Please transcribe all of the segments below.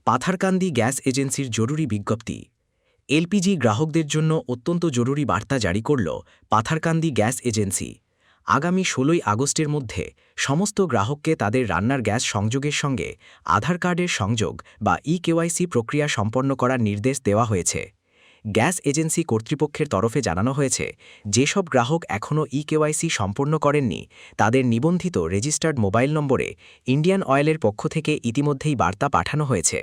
Patharkandi gas এজেন্সির জরুরি বিজ্ঞপ্তি। এলপিজি গ্রাহকদের জন্য অত্যন্ত জরুরি বার্তা জারি করল পাথারকান্দি গ্যাস এজেন্সি। আগামী ১৬ই আগস্টের মধ্যে সমস্ত গ্রাহককে তাদের রান্নার গ্যাস সংযোগের সঙ্গে আধার কার্ডের সংযোগ বা ইকেওয়াইসি প্রক্রিয়া সম্পন্ন করার নির্দেশ দেওয়া হয়েছে। গ্যাস এজেন্সি কর্তৃপক্ষের তরফে জানানো হয়েছে, যেসব গ্রাহক এখনও ইকেওয়াইসি সম্পন্ন করেননি তাদের নিবন্ধিত রেজিস্টার্ড মোবাইল নম্বরে ইন্ডিয়ান অয়েলের পক্ষ থেকে ইতিমধ্যেই বার্তা পাঠানো হয়েছে।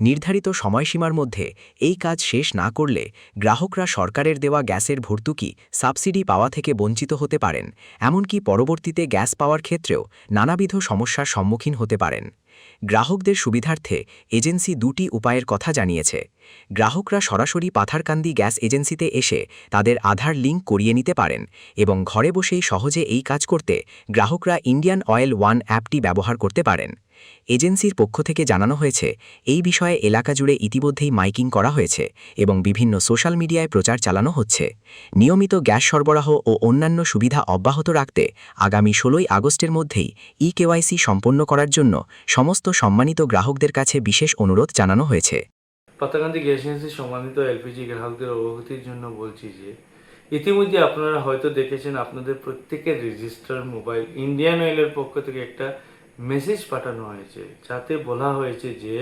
নির্ধারিত সময়সীমার মধ্যে এই কাজ শেষ না করলে গ্রাহকরা সরকারের দেওয়া গ্যাসের ভর্তুকি সাবসিডি পাওয়া থেকে বঞ্চিত হতে পারেন, এমনকি পরবর্তীতে গ্যাস পাওয়ার ক্ষেত্রেও নানাবিধ সমস্যার সম্মুখীন হতে পারেন। গ্রাহকদের সুবিধার্থে এজেন্সি দুটি উপায়ের কথা জানিয়েছে। গ্রাহকরা সরাসরি পাথারকান্দি গ্যাস এজেন্সিতে এসে তাদের আধার লিঙ্ক করিয়ে নিতে পারেন এবং ঘরে বসেই সহজে এই কাজ করতে গ্রাহকরা ইন্ডিয়ান অয়েল ওয়ান অ্যাপটি ব্যবহার করতে পারেন। এজেন্সির পক্ষ থেকে জানানো হয়েছে, এই বিষয়ে এলাকা জুড়ে ইতিমধ্যেই মাইকিং করা হয়েছে এবং বিভিন্ন সোশ্যাল মিডিয়ায় প্রচার চালানো হচ্ছে। নিয়মিত গ্যাস সরবরাহ ও অন্যান্য সুবিধা অব্যাহত রাখতে আগামী ১৬ই আগস্টের মধ্যেই ইকেওয়াইসি সম্পন্ন করার জন্য সমস্ত সম্মানিত গ্রাহকদের কাছে বিশেষ অনুরোধ জানানো হয়েছে। পাথারকান্দি গ্যাস এজেন্সির সম্মানিত এলপিজি গ্রাহকদের অবগতির জন্য বলছি যে ইতিমধ্যে আপনারা হয়তো দেখেছেন আপনাদের প্রত্যেকের রেজিস্টার মোবাইল ইন্ডিয়ান অয়েলের পক্ষ থেকে একটা মেসেজ পাঠানো হয়েছে, যাতে বলা হয়েছে যে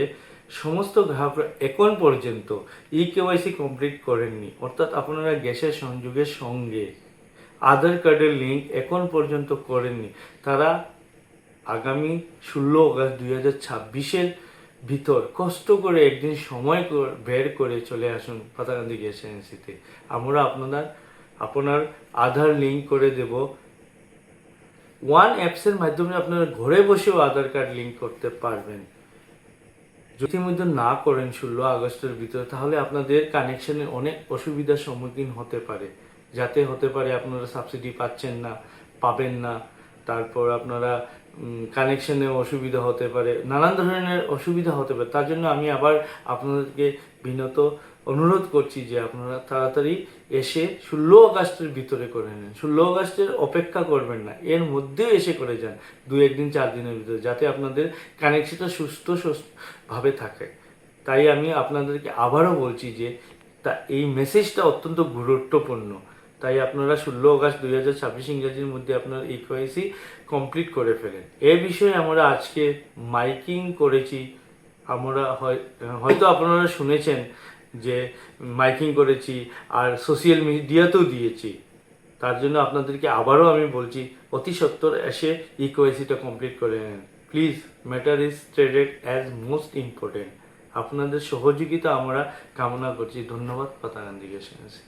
সমস্ত গ্রাহকরা এখন পর্যন্ত ইকেওয়াইসি কমপ্লিট করেননি, অর্থাৎ আপনারা গ্যাসের সংযোগের সঙ্গে আধার কার্ডের লিঙ্ক এখন পর্যন্ত করেননি, তারা আগামী ১৬ আগস্ট ২০২৬-এর ভিতর কষ্ট করে একদিন সময় বের করে চলে আসুন পাথারকান্দি গ্যাস এজেন্সিতে। আমরা আপনার আধার লিঙ্ক করে দেব। ওয়ান অ্যাপসের মাধ্যমে আপনারা ঘরে বসেও আধার কার্ড লিঙ্ক করতে পারবেন। যদি মধ্যে না করেন ১৬ আগস্টের ভিতরে, তাহলে আপনাদের কানেকশনে অনেক অসুবিধার সম্মুখীন হতে পারে। যাতে হতে পারে আপনারা সাবসিডি পাচ্ছেন না, পাবেন না, তারপর আপনারা কানেকশনে অসুবিধা হতে পারে, নানান ধরনের অসুবিধা হতে পারে। তার জন্য আমি আবার আপনাদেরকে বিনত অনুরোধ করছি যে আপনারা তাড়াতাড়ি এসে ১৬ আগস্টের ভিতরে করে নেন। ১৬ আগস্টের অপেক্ষা করবেন না, এর মধ্যেও এসে করে যান ২-১ দিন ৪ দিনের ভিতরে, যাতে আপনাদের কানেকশনটা সুস্থভাবে থাকে। তাই আমি আপনাদেরকে আবারও বলছি যে এই মেসেজটা অত্যন্ত গুরুত্বপূর্ণ। তাই আপনারা ১৬ আগস্ট ২০২৬ ইংরেজির মধ্যে আপনার ইকেওয়াইসি কমপ্লিট করে ফেলেন। এ বিষয়ে আমরা আজকে মাইকিং করেছি। আমরা হয়তো আপনারা শুনেছেন যে মাইকিং করেছি আর সোশ্যাল মিডিয়াতেও দিয়েছি। তার জন্য আপনাদেরকে আবারও আমি বলছি, অতি সত্বর এসে ইকেওয়াইসিটা কমপ্লিট করে নেন please. Matter is traded as most important. আপনাদের সহযোগিতা আমরা কামনা করছি। ধন্যবাদ পাথারকান্দি গ্যাস এজেন্সি।